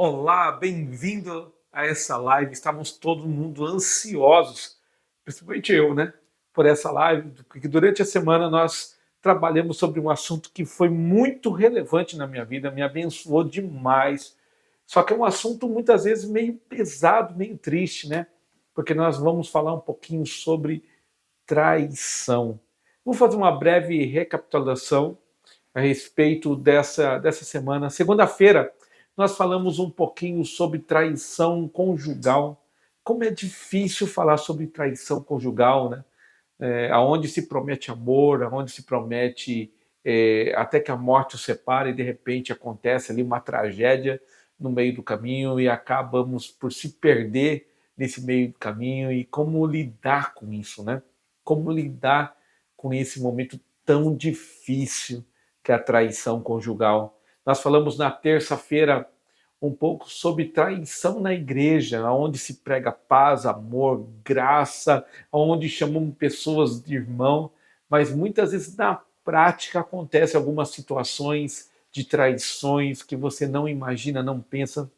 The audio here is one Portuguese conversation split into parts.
Olá, bem-vindo a essa live. Estávamos todo mundo ansiosos, principalmente eu, né, por essa live, porque durante a semana nós trabalhamos sobre um assunto que foi muito relevante na minha vida, me abençoou demais. Só que é um assunto muitas vezes meio pesado, meio triste, né? Porque nós vamos falar um pouquinho sobre traição. Vou fazer uma breve recapitulação a respeito dessa semana. Segunda-feira, nós falamos um pouquinho sobre traição conjugal. Como é difícil falar sobre traição conjugal, né? Aonde se promete amor, aonde se promete até que a morte os separe e de repente acontece ali uma tragédia no meio do caminho e acabamos por se perder nesse meio do caminho e como lidar com isso, né? Como lidar com esse momento tão difícil que é a traição conjugal. Nós falamos na terça-feira um pouco sobre traição na igreja, onde se prega paz, amor, graça, onde chamamos pessoas de irmão, mas muitas vezes na prática acontece algumas situações de traições que você não imagina, não pensa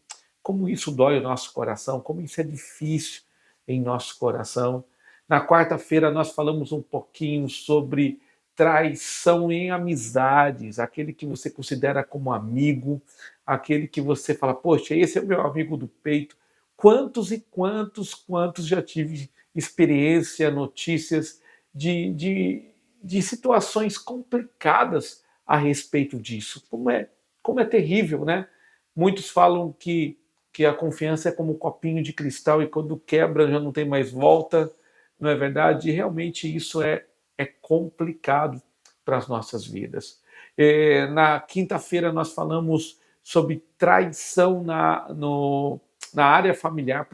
como isso dói o nosso coração, como isso é difícil em nosso coração. Na quarta-feira nós falamos um pouquinho sobre traição em amizades, aquele que você considera como amigo, aquele que você fala, poxa, esse é o meu amigo do peito. Quantos e quantos já tive experiência, notícias de situações complicadas a respeito disso. Como é terrível, né? Muitos falam que a confiança é como um copinho de cristal e quando quebra já não tem mais volta, não é verdade? E realmente isso é complicado para as nossas vidas. Na quinta-feira nós falamos sobre traição na área familiar,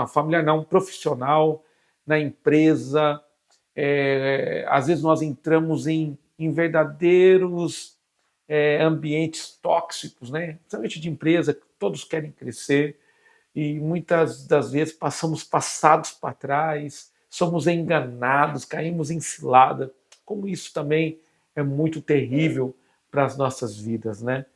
familiar não, profissional, na empresa. Às vezes nós entramos em verdadeiros ambientes tóxicos, né? Principalmente de empresa, que todos querem crescer e muitas das vezes passamos passados para trás, somos enganados, caímos em cilada. Como isso também é muito terrível para as nossas vidas, né?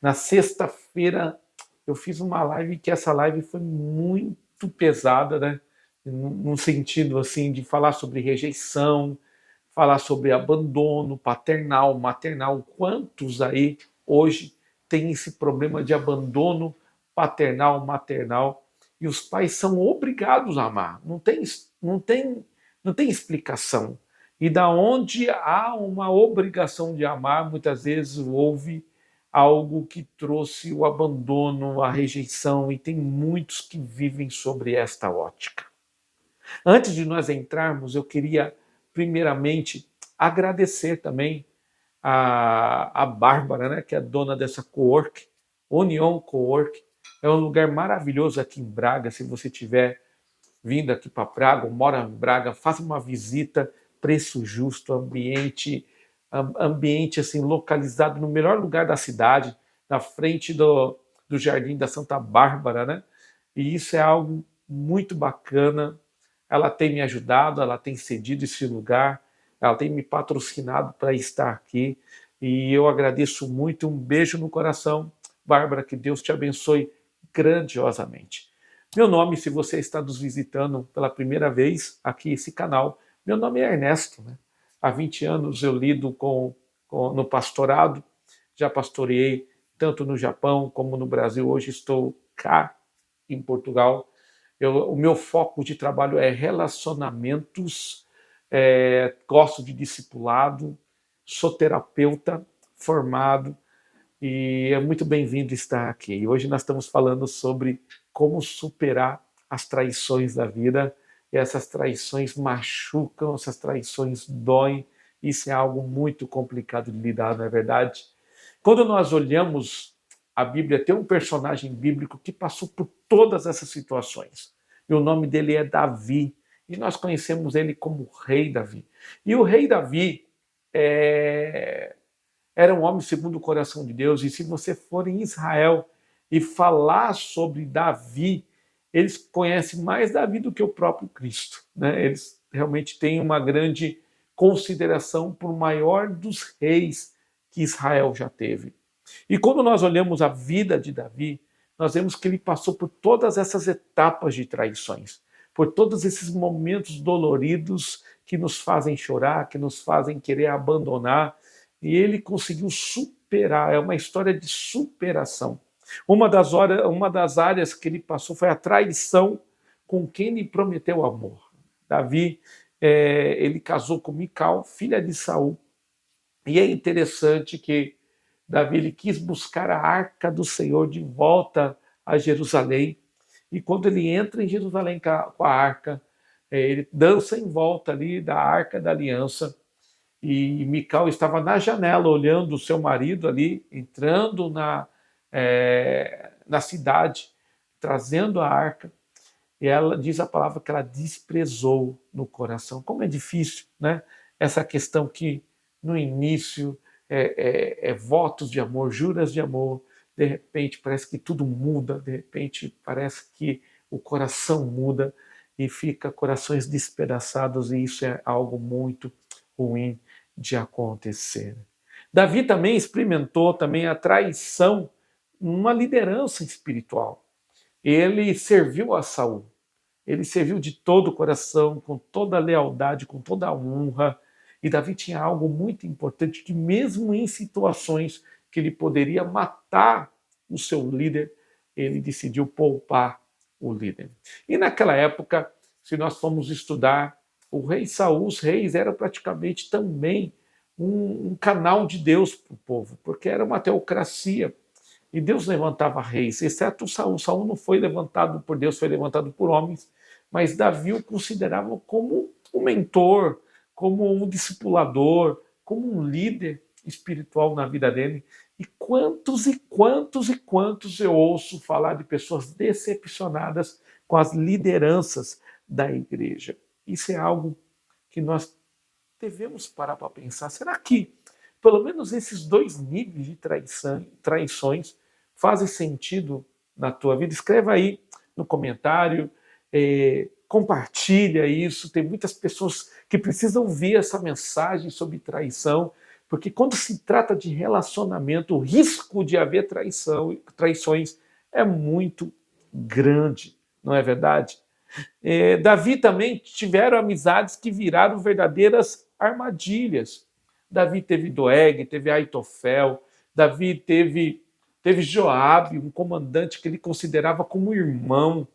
Na sexta-feira eu fiz uma live que essa live foi muito pesada, né? Num sentido assim de falar sobre rejeição, falar sobre abandono paternal, maternal. Quantos aí hoje têm esse problema de abandono paternal, maternal? E os pais são obrigados a amar. Não tem explicação. E da onde há uma obrigação de amar, muitas vezes houve algo que trouxe o abandono, a rejeição, e tem muitos que vivem sobre esta ótica. Antes de nós entrarmos, eu queria, primeiramente, agradecer também a Bárbara, né, que é a dona dessa cowork, União Cowork. É um lugar maravilhoso aqui em Braga. Se você tiver vindo aqui para Braga, ou mora em Braga, faça uma visita, preço justo, ambiente assim localizado no melhor lugar da cidade, na frente do Jardim da Santa Bárbara, né? E isso é algo muito bacana. Ela tem me ajudado, ela tem cedido esse lugar, ela tem me patrocinado para estar aqui e eu agradeço muito. Um beijo no coração, Bárbara, que Deus te abençoe grandiosamente. Meu nome, se você está nos visitando pela primeira vez aqui esse canal, meu nome é Ernesto. Né? Há 20 anos eu lido no pastorado, já pastoreei tanto no Japão como no Brasil. Hoje estou cá em Portugal. O meu foco de trabalho é relacionamentos, gosto de discipulado, sou terapeuta formado e é muito bem-vindo estar aqui. E hoje nós estamos falando sobre como superar as traições da vida. E essas traições machucam, essas traições doem. Isso é algo muito complicado de lidar, não é verdade? Quando nós olhamos a Bíblia, tem um personagem bíblico que passou por todas essas situações. E o nome dele é Davi. E nós conhecemos ele como Rei Davi. E o Rei Davi era um homem segundo o coração de Deus. E se você for em Israel e falar sobre Davi, eles conhecem mais Davi do que o próprio Cristo. Né? Eles realmente têm uma grande consideração por o maior dos reis que Israel já teve. E quando nós olhamos a vida de Davi, nós vemos que ele passou por todas essas etapas de traições, por todos esses momentos doloridos que nos fazem chorar, que nos fazem querer abandonar, e ele conseguiu superar, é uma história de superação. Uma das áreas que ele passou foi a traição com quem lhe prometeu amor. Davi, ele casou com Mical, filha de Saul, e é interessante que Davi ele quis buscar a arca do Senhor de volta a Jerusalém, e quando ele entra em Jerusalém com a arca, ele dança em volta ali da arca da aliança, e Mical estava na janela olhando o seu marido ali, entrando na cidade, trazendo a arca, e ela diz a palavra que ela desprezou no coração. Como é difícil, né? Essa questão que no início é votos de amor, juras de amor, de repente parece que tudo muda, de repente parece que o coração muda e fica corações despedaçados, e isso é algo muito ruim de acontecer. Davi também experimentou também a traição numa liderança espiritual. Ele serviu a Saul. Ele serviu de todo o coração, com toda a lealdade, com toda a honra. E Davi tinha algo muito importante, que mesmo em situações que ele poderia matar o seu líder, ele decidiu poupar o líder. E naquela época, se nós formos estudar, o rei Saul, os reis eram praticamente também um canal de Deus para o povo, porque era uma teocracia. E Deus levantava reis, exceto Saul. Saul não foi levantado por Deus, foi levantado por homens, mas Davi o considerava como um mentor, como um discipulador, como um líder espiritual na vida dele. E quantos e quantos e quantos eu ouço falar de pessoas decepcionadas com as lideranças da igreja. Isso é algo que nós devemos parar para pensar. Será que pelo menos esses dois níveis de traições fazem sentido na tua vida? Escreva aí no comentário, compartilha isso. Tem muitas pessoas que precisam ouvir essa mensagem sobre traição, porque quando se trata de relacionamento, o risco de haver traições é muito grande, não é verdade? Davi também tiveram amizades que viraram verdadeiras armadilhas. Davi teve Doeg, teve Aitofel, Davi teve Joabe, um comandante que ele considerava como irmão,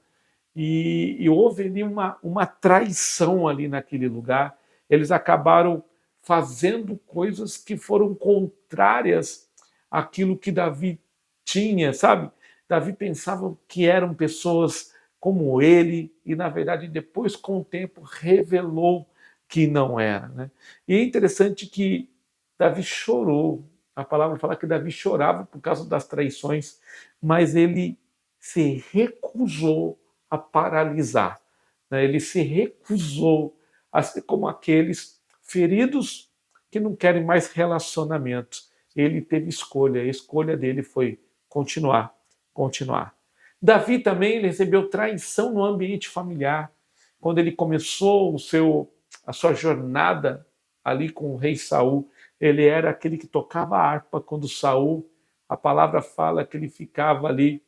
e houve ali uma traição ali naquele lugar. Eles acabaram fazendo coisas que foram contrárias àquilo que Davi tinha, sabe? Davi pensava que eram pessoas como ele, e na verdade depois com o tempo revelou que não era, né? E é interessante que Davi chorou. A palavra fala que Davi chorava por causa das traições, mas ele se recusou a paralisar, né? Ele se recusou a ser como aqueles feridos que não querem mais relacionamentos. Ele teve escolha, a escolha dele foi continuar, continuar. Davi também ele recebeu traição no ambiente familiar, quando ele começou a sua jornada ali com o rei Saul. Ele era aquele que tocava a harpa quando Saul, a palavra fala que ele ficava ali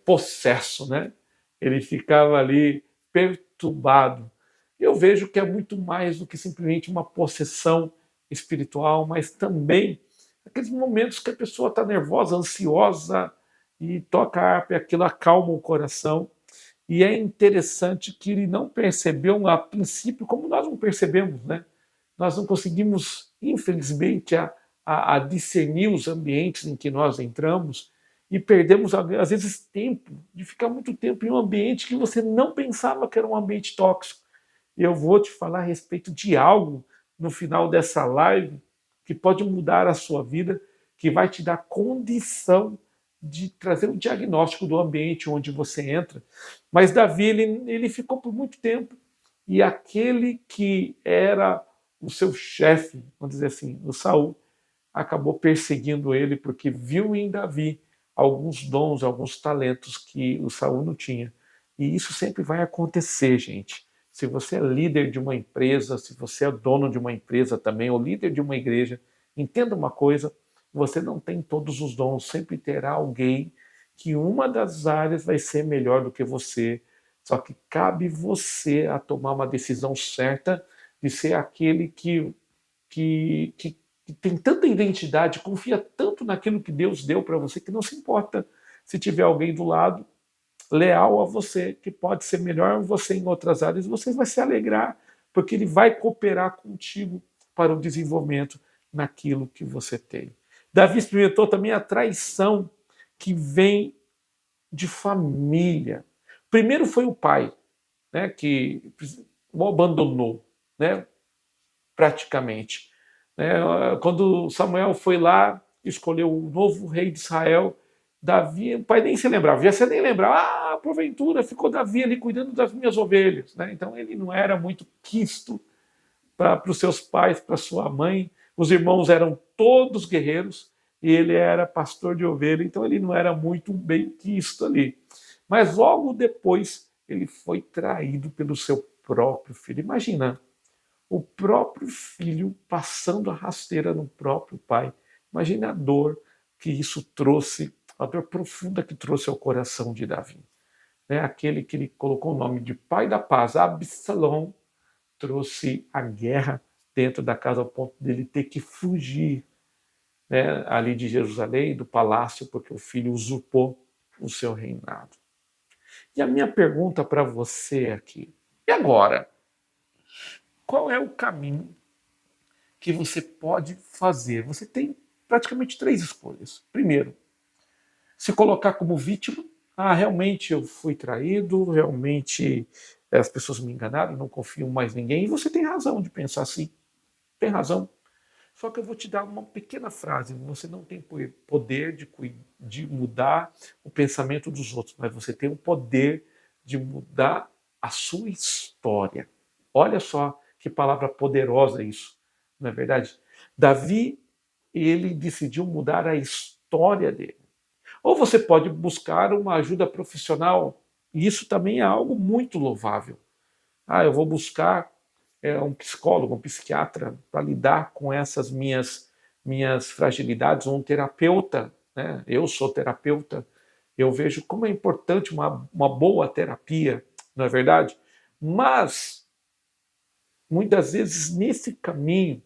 possesso, né? Ele ficava ali perturbado. Eu vejo que é muito mais do que simplesmente uma possessão espiritual, mas também aqueles momentos que a pessoa está nervosa, ansiosa, e toca a harpa e aquilo acalma o coração. E é interessante que ele não percebeu a princípio, como nós não percebemos, né? Nós não conseguimos, infelizmente, a discernir os ambientes em que nós entramos, e perdemos, às vezes, tempo, de ficar muito tempo em um ambiente que você não pensava que era um ambiente tóxico. E eu vou te falar a respeito de algo no final dessa live que pode mudar a sua vida, que vai te dar condição de trazer um diagnóstico do ambiente onde você entra. Mas Davi, ele ficou por muito tempo, e aquele que era o seu chefe, vamos dizer assim, o Saul, acabou perseguindo ele porque viu em Davi alguns dons, alguns talentos que o Saul não tinha. E isso sempre vai acontecer, gente. Se você é líder de uma empresa, se você é dono de uma empresa também, ou líder de uma igreja, entenda uma coisa: você não tem todos os dons, sempre terá alguém que uma das áreas vai ser melhor do que você, só que cabe você a tomar uma decisão certa de ser aquele que, que, que tem tanta identidade, confia tanto naquilo que Deus deu para você, que não se importa se tiver alguém do lado leal a você, que pode ser melhor você em outras áreas, você vai se alegrar, porque ele vai cooperar contigo para o desenvolvimento naquilo que você tem. Davi experimentou também a traição que vem de família. Primeiro foi o pai, né, que o abandonou, né, praticamente. Quando Samuel foi lá, escolheu o novo rei de Israel, Davi, o pai nem se lembrava, já se nem lembrava, porventura ficou Davi ali cuidando das minhas ovelhas. Né? Então ele não era muito quisto para os seus pais, para sua mãe. Os irmãos eram todos guerreiros e ele era pastor de ovelha, então ele não era muito bem quisto ali. Mas logo depois ele foi traído pelo seu próprio filho. Imagina, o próprio filho passando a rasteira no próprio pai. Imagina a dor que isso trouxe, a dor profunda que trouxe ao coração de Davi. Aquele que ele colocou o nome de pai da paz, Absalão, trouxe a guerra dentro da casa ao ponto dele ter que fugir, ali de Jerusalém, do palácio, porque o filho usurpou o seu reinado. E a minha pergunta para você aqui, e agora? Qual é o caminho que você pode fazer? Você tem praticamente três escolhas. Primeiro, se colocar como vítima. Realmente eu fui traído, realmente as pessoas me enganaram, não confio mais em ninguém. E você tem razão de pensar assim. Tem razão. Só que eu vou te dar uma pequena frase. Você não tem poder de mudar o pensamento dos outros, mas você tem o poder de mudar a sua história. Olha só que palavra poderosa isso, não é verdade? Davi, ele decidiu mudar a história dele. Ou você pode buscar uma ajuda profissional, e isso também é algo muito louvável. Eu vou buscar um psicólogo, um psiquiatra para lidar com essas minhas fragilidades, ou um terapeuta. Né? Eu sou terapeuta, eu vejo como é importante uma boa terapia, não é verdade? Mas, muitas vezes, nesse caminho,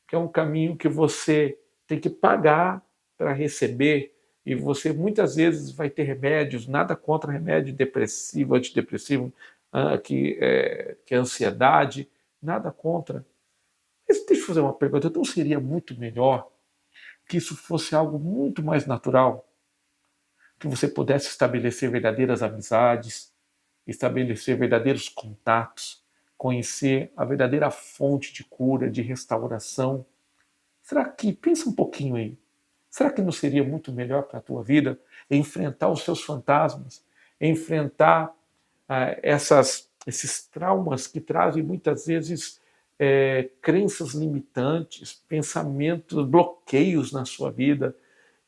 que é um caminho que você tem que pagar para receber, e você muitas vezes vai ter remédios, nada contra remédio depressivo, antidepressivo, que é ansiedade, nada contra. Mas deixa eu fazer uma pergunta, então seria muito melhor que isso fosse algo muito mais natural, que você pudesse estabelecer verdadeiras amizades, estabelecer verdadeiros contatos, conhecer a verdadeira fonte de cura, de restauração. Será que, pensa um pouquinho aí, será que não seria muito melhor para a tua vida enfrentar os seus fantasmas, enfrentar esses traumas que trazem muitas vezes crenças limitantes, pensamentos, bloqueios na sua vida,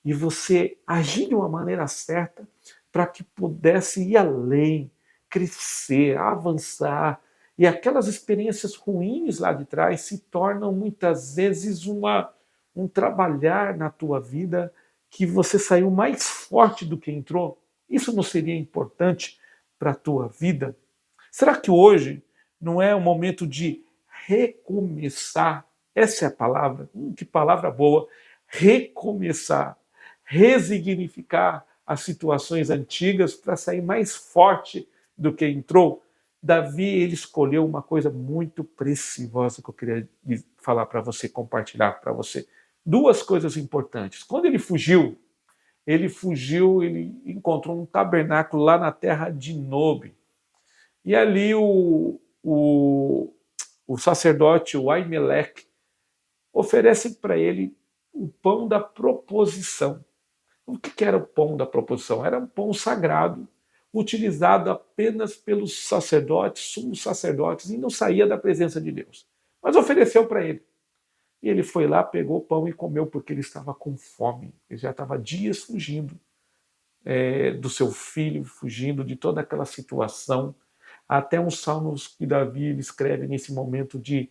e você agir de uma maneira certa para que pudesse ir além, crescer, avançar, e aquelas experiências ruins lá de trás se tornam muitas vezes um trabalhar na tua vida que você saiu mais forte do que entrou. Isso não seria importante para a tua vida? Será que hoje não é o momento de recomeçar? Essa é a palavra. Que palavra boa! Recomeçar, resignificar as situações antigas para sair mais forte do que entrou. Davi, ele escolheu uma coisa muito preciosa que eu queria falar para você, compartilhar para você. Duas coisas importantes. Quando ele encontrou um tabernáculo lá na terra de Nob. E ali o sacerdote, o Ahimelech, oferece para ele o pão da proposição. O que era o pão da proposição? Era um pão sagrado, utilizado apenas pelos sacerdotes, sumos sacerdotes, e não saía da presença de Deus. Mas ofereceu para ele. E ele foi lá, pegou o pão e comeu, porque ele estava com fome. Ele já estava dias fugindo do seu filho, fugindo de toda aquela situação. Até uns salmos que Davi escreve nesse momento de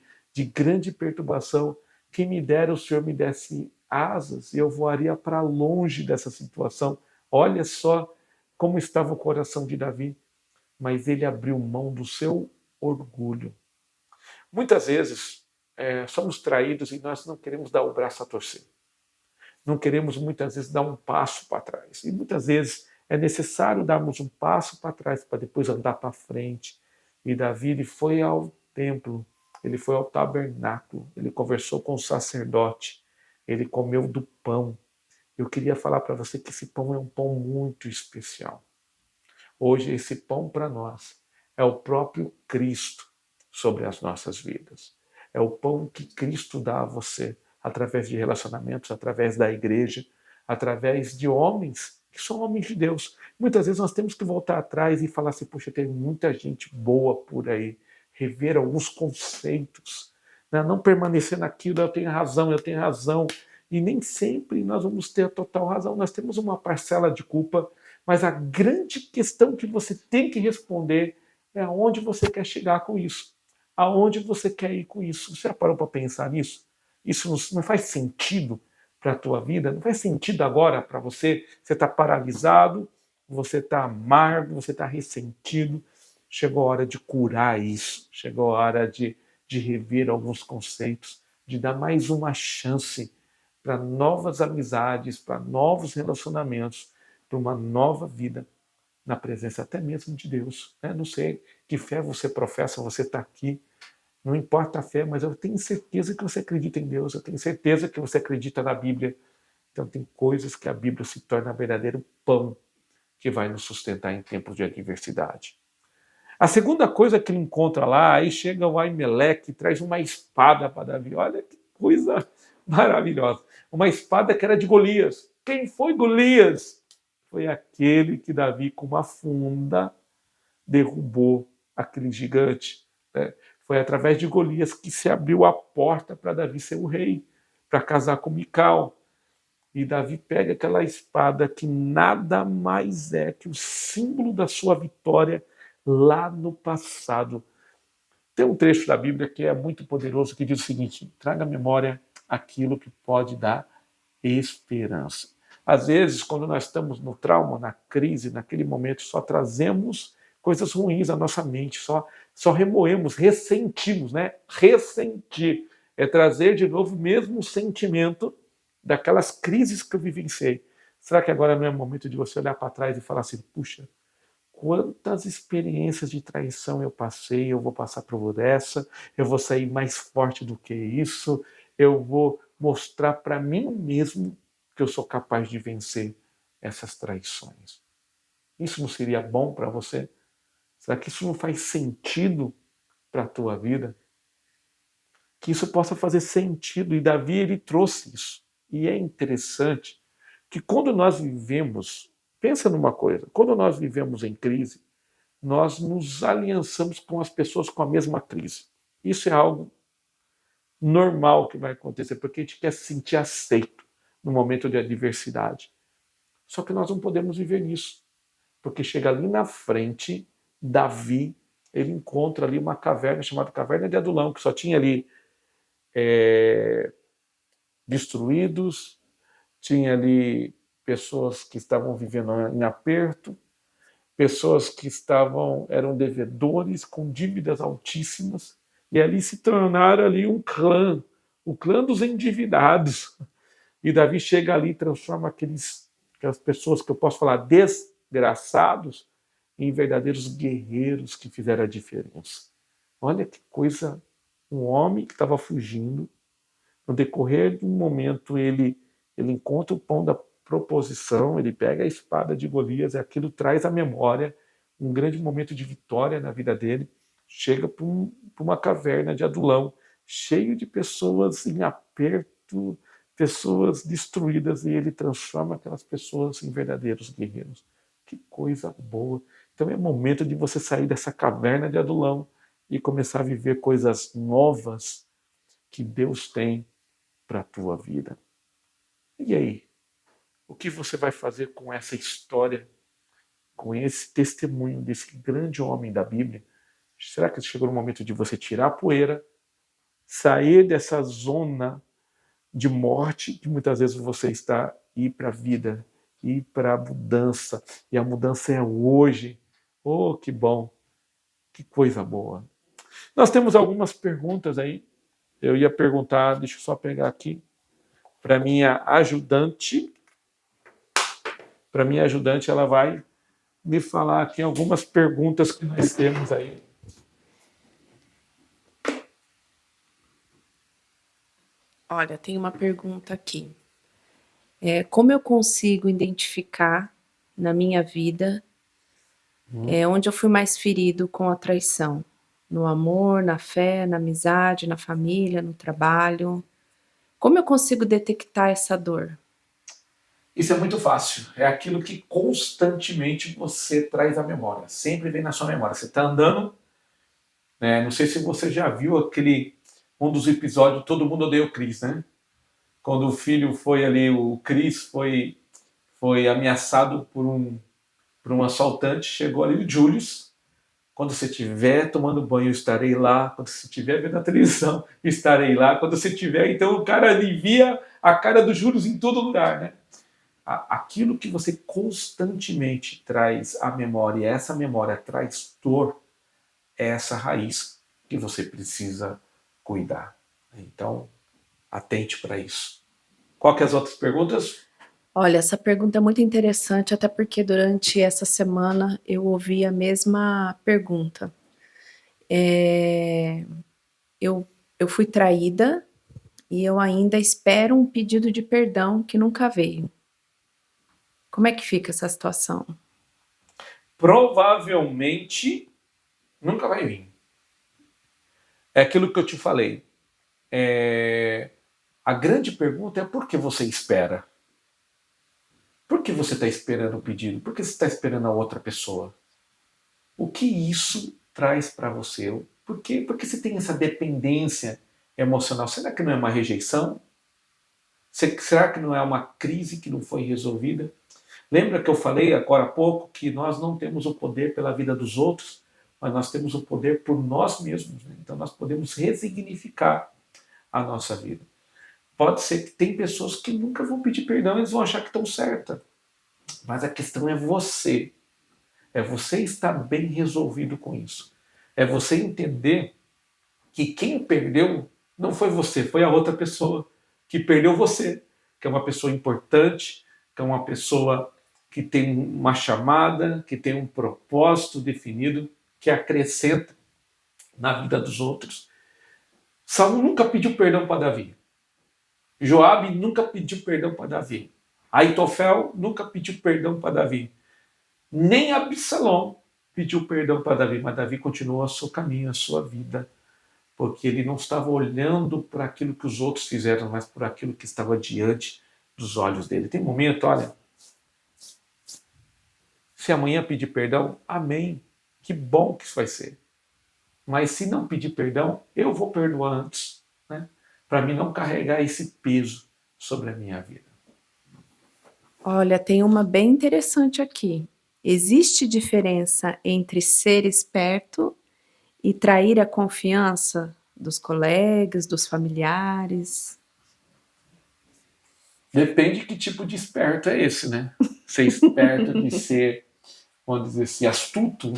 grande perturbação. Quem me dera o Senhor me desse asas e eu voaria para longe dessa situação. Olha só como estava o coração de Davi, mas ele abriu mão do seu orgulho. Muitas vezes somos traídos e nós não queremos dar o braço a torcer. Não queremos muitas vezes dar um passo para trás. E muitas vezes é necessário darmos um passo para trás para depois andar para frente. E Davi ele foi ao templo, ele foi ao tabernáculo, ele conversou com o sacerdote, ele comeu do pão. Eu queria falar para você que esse pão é um pão muito especial. Hoje esse pão para nós é o próprio Cristo sobre as nossas vidas. É o pão que Cristo dá a você através de relacionamentos, através da igreja, através de homens que são homens de Deus. Muitas vezes nós temos que voltar atrás e falar assim, puxa, tem muita gente boa por aí, rever alguns conceitos, né? Não permanecer naquilo, eu tenho razão, e nem sempre nós vamos ter a total razão, nós temos uma parcela de culpa, mas a grande questão que você tem que responder é aonde você quer chegar com isso, aonde você quer ir com isso. Você já parou para pensar nisso? Isso não faz sentido para a tua vida? Não faz sentido agora para você? Você está paralisado, você está amargo, você está ressentido. Chegou a hora de curar isso. Chegou a hora de rever alguns conceitos, de dar mais uma chance para novas amizades, para novos relacionamentos, para uma nova vida na presença até mesmo de Deus. Né? Não sei que fé você professa, você está aqui. Não importa a fé, mas eu tenho certeza que você acredita em Deus, eu tenho certeza que você acredita na Bíblia. Então tem coisas que a Bíblia se torna verdadeiro pão que vai nos sustentar em tempos de adversidade. A segunda coisa que ele encontra lá, aí chega o Aimeleque e traz uma espada para Davi. Olha que coisa maravilhosa. Uma espada que era de Golias. Quem foi Golias? Foi aquele que Davi, com uma funda, derrubou aquele gigante. Né? Foi através de Golias que se abriu a porta para Davi ser o rei, para casar com Mical. E Davi pega aquela espada que nada mais é que o símbolo da sua vitória lá no passado. Tem um trecho da Bíblia que é muito poderoso que diz o seguinte: traga à memória aquilo que pode dar esperança. Às vezes, quando nós estamos no trauma, na crise, naquele momento, só trazemos coisas ruins à nossa mente, só remoemos, ressentimos, né? Ressentir é trazer de novo o mesmo sentimento daquelas crises que eu vivenciei. Será que agora não é o momento de você olhar para trás e falar assim, puxa, quantas experiências de traição eu passei, eu vou passar por essa, eu vou sair mais forte do que isso, eu vou mostrar para mim mesmo que eu sou capaz de vencer essas traições. Isso não seria bom para você? Será que isso não faz sentido para a tua vida? Que isso possa fazer sentido. E Davi, ele trouxe isso. E é interessante que quando nós vivemos, pensa numa coisa, quando nós vivemos em crise, nós nos aliançamos com as pessoas com a mesma crise. Isso é algo normal que vai acontecer, porque a gente quer se sentir aceito no momento de adversidade. Só que nós não podemos viver nisso, porque chega ali na frente, Davi, ele encontra ali uma caverna chamada Caverna de Adulão, que só tinha ali destruídos, tinha ali pessoas que estavam vivendo em aperto, pessoas que eram devedores com dívidas altíssimas, e ali se tornaram ali um clã, o clã dos endividados. E Davi chega ali e transforma aquelas pessoas que eu posso falar desgraçados em verdadeiros guerreiros que fizeram a diferença. Olha que coisa, um homem que estava fugindo, no decorrer de um momento ele encontra o pão da proposição, ele pega a espada de Golias, e aquilo traz à memória um grande momento de vitória na vida dele, chega para uma caverna de Adulão, cheio de pessoas em aperto, pessoas destruídas, e ele transforma aquelas pessoas em verdadeiros guerreiros. Que coisa boa! Então é momento de você sair dessa caverna de Adulão e começar a viver coisas novas que Deus tem para a tua vida. E aí? O que você vai fazer com essa história, com esse testemunho desse grande homem da Bíblia? Será que chegou o momento de você tirar a poeira, sair dessa zona de morte que muitas vezes você está e ir para a vida ir para a mudança. E a mudança é hoje. Oh, que bom, que coisa boa. Nós temos algumas perguntas aí. Eu ia perguntar, deixa eu só pegar aqui, para minha ajudante. Para minha ajudante, ela vai me falar aqui algumas perguntas que nós temos aí. Olha, tem uma pergunta aqui. Como eu consigo identificar na minha vida onde eu fui mais ferido com a traição? No amor, na fé, na amizade, na família, no trabalho? Como eu consigo detectar essa dor? Isso é muito fácil. É aquilo que constantemente você traz à memória. Sempre vem na sua memória. Você está andando, né? Não sei se você já viu um dos episódios Todo Mundo Odeia o Chris, né? Quando o filho foi ali, o Chris foi ameaçado por um assaltante, chegou ali o Julius. Quando você estiver tomando banho, eu estarei lá. Quando você estiver vendo a televisão, estarei lá. Quando você estiver, então o cara alivia a cara do Julius em todo lugar, né? Aquilo que você constantemente traz à memória, e essa memória traz dor, é essa raiz que você precisa cuidar. Então, atente para isso. Qual que é as outras perguntas? Olha, essa pergunta é muito interessante, até porque durante essa semana eu ouvi a mesma pergunta. Eh, eu fui traída e eu ainda espero um pedido de perdão que nunca veio. Como é que fica essa situação? Provavelmente nunca vai vir. É aquilo que eu te falei. A grande pergunta é por que você espera? Por que você está esperando o pedido? Por que você está esperando a outra pessoa? O que isso traz para você? Por que você tem essa dependência emocional? Será que não é uma rejeição? Será que não é uma crise que não foi resolvida? Lembra que eu falei agora há pouco que nós não temos o poder pela vida dos outros, mas nós temos o poder por nós mesmos. Né? Então nós podemos resignificar a nossa vida. Pode ser que tem pessoas que nunca vão pedir perdão, eles vão achar que estão certas. Mas a questão é você. É você estar bem resolvido com isso. É você entender que quem perdeu não foi você, foi a outra pessoa que perdeu você, que é uma pessoa importante, que é uma pessoa que tem uma chamada, que tem um propósito definido, que acrescenta na vida dos outros. Saul nunca pediu perdão para Davi. Joabe nunca pediu perdão para Davi. Aitofel nunca pediu perdão para Davi. Nem Absalom pediu perdão para Davi, mas Davi continuou o seu caminho, a sua vida, porque ele não estava olhando para aquilo que os outros fizeram, mas por aquilo que estava diante dos olhos dele. Tem momento, olha, se amanhã pedir perdão, amém, que bom que isso vai ser. Mas se não pedir perdão, eu vou perdoar antes, né? Para mim não carregar esse peso sobre a minha vida. Olha, tem uma bem interessante aqui. Existe diferença entre ser esperto e trair a confiança dos colegas, dos familiares? Depende que tipo de esperto é esse, né? Ser esperto de ser, vamos dizer assim, astuto,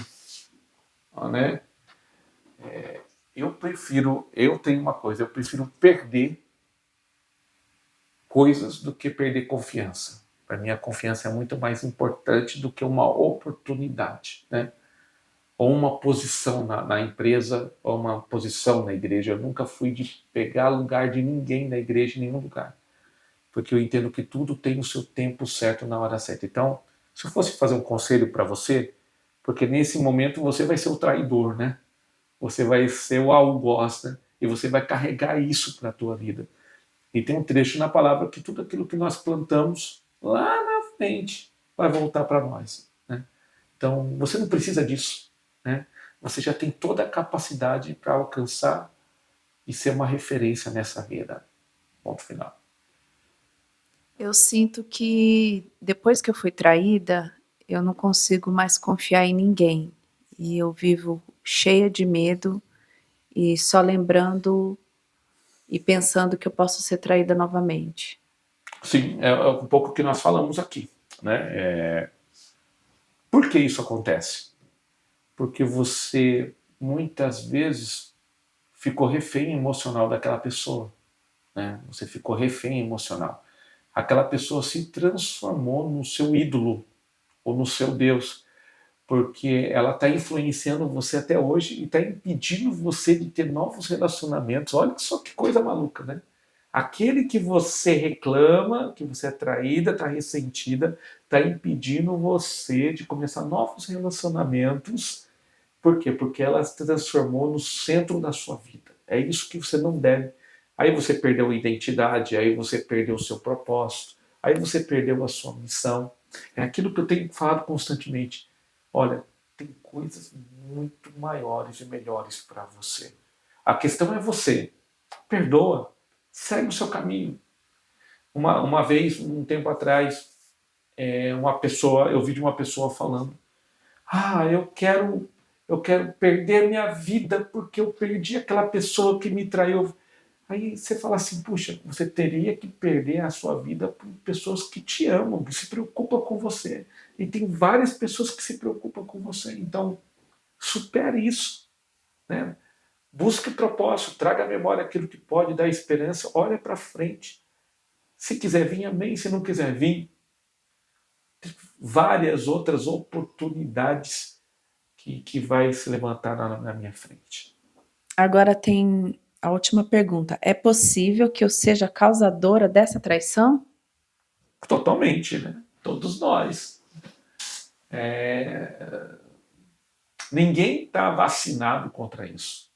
né? Eu tenho uma coisa, eu prefiro perder coisas do que perder confiança. Para mim, a confiança é muito mais importante do que uma oportunidade, né? Ou uma posição na empresa, ou uma posição na igreja. Eu nunca fui de pegar lugar de ninguém na igreja, em nenhum lugar. Porque eu entendo que tudo tem o seu tempo certo na hora certa. Então, se eu fosse fazer um conselho para você, porque nesse momento você vai ser o traidor, né? Você vai ser o algoz, né? E você vai carregar isso para a tua vida. E tem um trecho na palavra que tudo aquilo que nós plantamos lá na frente vai voltar para nós. Né? Então, você não precisa disso. Né? Você já tem toda a capacidade para alcançar e ser uma referência nessa vida. Ponto final. Eu sinto que depois que eu fui traída, eu não consigo mais confiar em ninguém. E eu vivo cheia de medo e só lembrando e pensando que eu posso ser traída novamente. Sim, é um pouco o que nós falamos aqui. né? Por que isso acontece? Porque você, muitas vezes, ficou refém emocional daquela pessoa, né? Você ficou refém emocional. Aquela pessoa se transformou no seu ídolo ou no seu Deus, porque ela está influenciando você até hoje e está impedindo você de ter novos relacionamentos. Olha só que coisa maluca, né? Aquele que você reclama, que você é traída, está ressentida, está impedindo você de começar novos relacionamentos. Por quê? Porque ela se transformou no centro da sua vida. É isso que você não deve. Aí você perdeu a identidade, aí você perdeu o seu propósito, aí você perdeu a sua missão. É aquilo que eu tenho falado constantemente. Olha, tem coisas muito maiores e melhores para você. A questão é você. Perdoa, segue o seu caminho. Uma vez, um tempo atrás, eu vi de uma pessoa falando: eu quero perder minha vida porque eu perdi aquela pessoa que me traiu. Aí você fala assim: puxa, você teria que perder a sua vida por pessoas que te amam, que se preocupam com você. E tem várias pessoas que se preocupam com você. Então, supere isso, né? Busque propósito, traga à memória aquilo que pode dar esperança, olha para frente. Se quiser vir, amém. Se não quiser vir, tem várias outras oportunidades que vai se levantar na minha frente. Agora tem a última pergunta. É possível que eu seja causadora dessa traição? Totalmente, né? Todos nós. Ninguém está vacinado contra isso.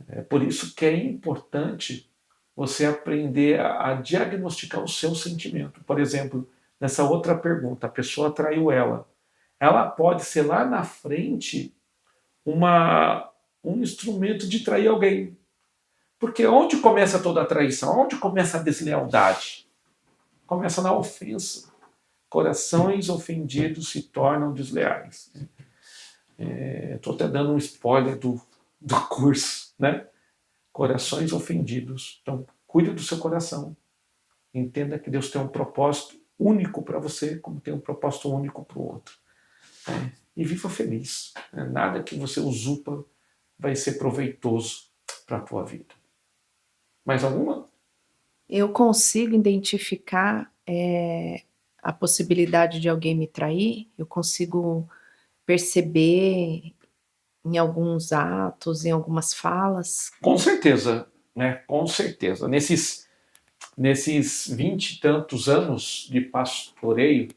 É por isso que é importante você aprender a diagnosticar o seu sentimento. Por exemplo, nessa outra pergunta, a pessoa traiu ela. Ela pode ser lá na frente um instrumento de trair alguém. Porque onde começa toda a traição? Onde começa a deslealdade? Começa na ofensa. Corações ofendidos se tornam desleais. Estou até dando um spoiler do curso, né? Corações ofendidos. Então, cuide do seu coração. Entenda que Deus tem um propósito único para você, como tem um propósito único para o outro. E viva feliz. Nada que você usurpa vai ser proveitoso para a tua vida. Mais alguma? Eu consigo identificar a possibilidade de alguém me trair? Eu consigo perceber em alguns atos, em algumas falas? Com certeza, né? Com certeza. Nesses 20 e tantos anos de pastoreio,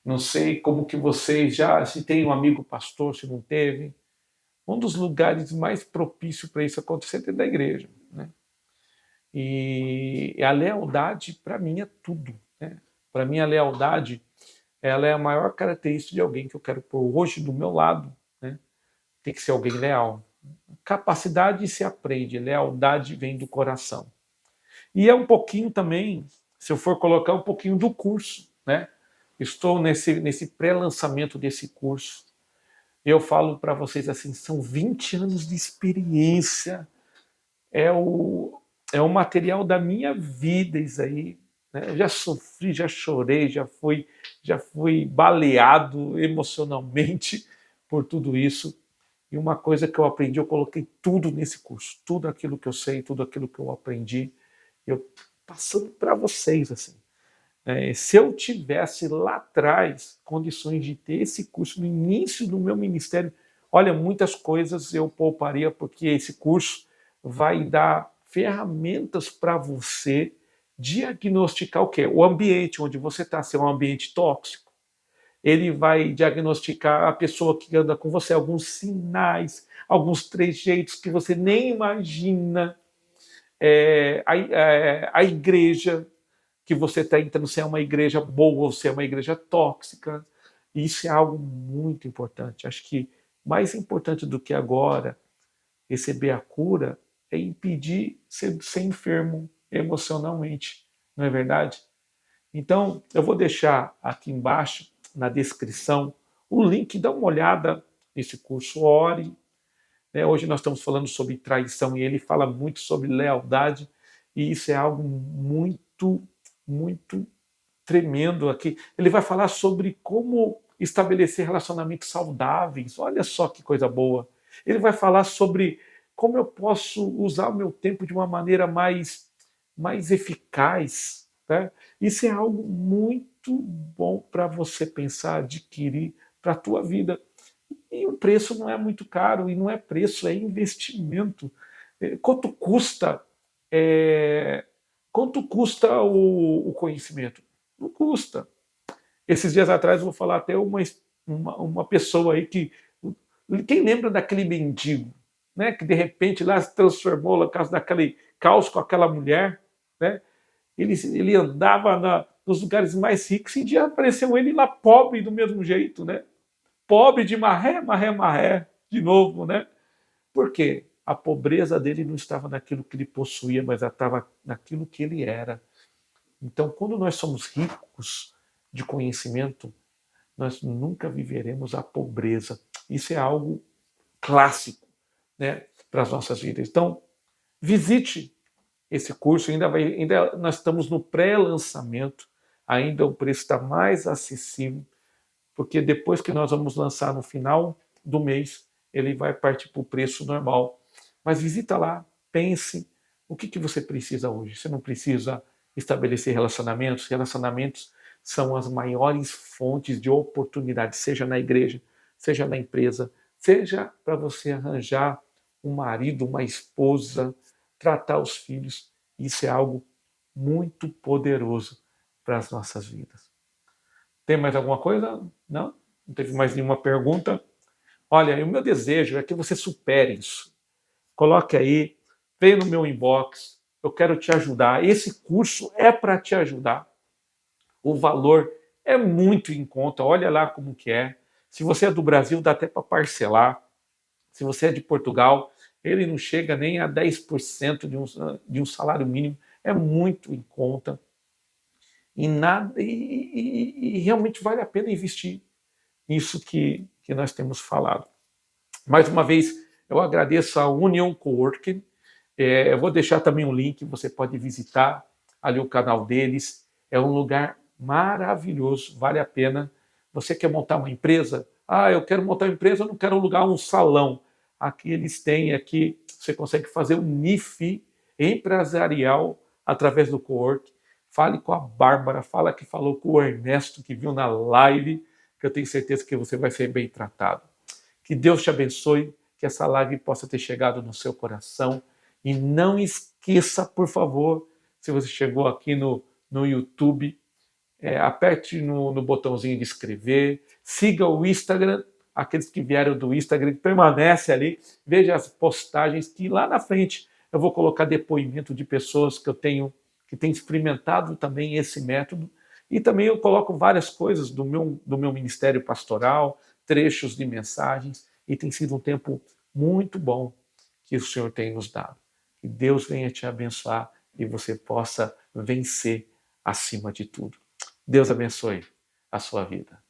não sei como que vocês se tem um amigo pastor, se não teve, um dos lugares mais propícios para isso acontecer é dentro da igreja, né? E a lealdade, para mim, é tudo, né? Para mim, a lealdade, ela é a maior característica de alguém que eu quero pôr hoje do meu lado, né? Tem que ser alguém leal. Capacidade se aprende, lealdade vem do coração. E é um pouquinho também, se eu for colocar um pouquinho do curso, né? Estou nesse pré-lançamento desse curso. Eu falo para vocês assim, são 20 anos de experiência. É o material da minha vida isso aí. Né? Eu já sofri, já chorei, já fui baleado emocionalmente por tudo isso. E uma coisa que eu aprendi, eu coloquei tudo nesse curso. Tudo aquilo que eu sei, tudo aquilo que eu aprendi. Eu passando para vocês, assim. Se eu tivesse lá atrás condições de ter esse curso no início do meu ministério, olha, muitas coisas eu pouparia, porque esse curso vai dar ferramentas para você diagnosticar o quê? O ambiente onde você está, se é um ambiente tóxico. Ele vai diagnosticar a pessoa que anda com você, alguns sinais, alguns trejeitos que você nem imagina. A igreja que você está entrando, se é uma igreja boa ou se é uma igreja tóxica. Isso é algo muito importante. Acho que mais importante do que agora receber a cura é impedir ser enfermo emocionalmente, não é verdade? Então, eu vou deixar aqui embaixo, na descrição, o link, dá uma olhada nesse curso, ore. Né? Hoje nós estamos falando sobre traição e ele fala muito sobre lealdade, e isso é algo muito, muito tremendo aqui. Ele vai falar sobre como estabelecer relacionamentos saudáveis. Olha só que coisa boa. Ele vai falar sobre como eu posso usar o meu tempo de uma maneira mais eficaz. Né? Isso é algo muito bom para você pensar, adquirir para a tua vida. E o preço não é muito caro, e não é preço, é investimento. Quanto custa, é, quanto custa o conhecimento? Não custa. Esses dias atrás eu vou falar até uma pessoa aí que. Quem lembra daquele mendigo, né? Que de repente lá se transformou na casa daquele caos com aquela mulher, né? Ele andava nos lugares mais ricos e um dia apareceu ele lá pobre do mesmo jeito, né? Pobre de marré, marré, marré, de novo, né? Por quê? A pobreza dele não estava naquilo que ele possuía, mas estava naquilo que ele era. Então, quando nós somos ricos de conhecimento, nós nunca viveremos a pobreza. Isso é algo clássico, né, para as nossas vidas. Então, visite esse curso. Ainda nós estamos no pré-lançamento. Ainda o preço está mais acessível, porque depois que nós vamos lançar no final do mês, ele vai partir para o preço normal. Mas visita lá, pense o que você precisa hoje. Você não precisa estabelecer relacionamentos. Relacionamentos são as maiores fontes de oportunidade, seja na igreja, seja na empresa, seja para você arranjar um marido, uma esposa, tratar os filhos. Isso é algo muito poderoso para as nossas vidas. Tem mais alguma coisa? Não? Não teve mais nenhuma pergunta? Olha, o meu desejo é que você supere isso. Coloque aí, venha no meu inbox, eu quero te ajudar. Esse curso é para te ajudar. O valor é muito em conta, olha lá como que é. Se você é do Brasil, dá até para parcelar. Se você é de Portugal, ele não chega nem a 10% de um salário mínimo. É muito em conta. E realmente vale a pena investir nisso que nós temos falado. Mais uma vez, eu agradeço a Union Coworking. Eu vou deixar também um link, você pode visitar ali o canal deles. É um lugar maravilhoso, vale a pena. Você quer montar uma empresa? Eu quero montar uma empresa, eu não quero alugar um salão. Aqui eles têm, aqui você consegue fazer um NIF empresarial através do Cowork. Fale com a Bárbara, fala que falou com o Ernesto, que viu na live, que eu tenho certeza que você vai ser bem tratado. Que Deus te abençoe, que essa live possa ter chegado no seu coração. E não esqueça, por favor, se você chegou aqui no YouTube, aperte no botãozinho de inscrever, siga o Instagram, aqueles que vieram do Instagram, permanece ali, veja as postagens, que lá na frente eu vou colocar depoimento de pessoas que que têm experimentado também esse método, e também eu coloco várias coisas do meu ministério pastoral, trechos de mensagens, e tem sido um tempo muito bom que o Senhor tem nos dado. Que Deus venha te abençoar e você possa vencer acima de tudo. Deus abençoe a sua vida.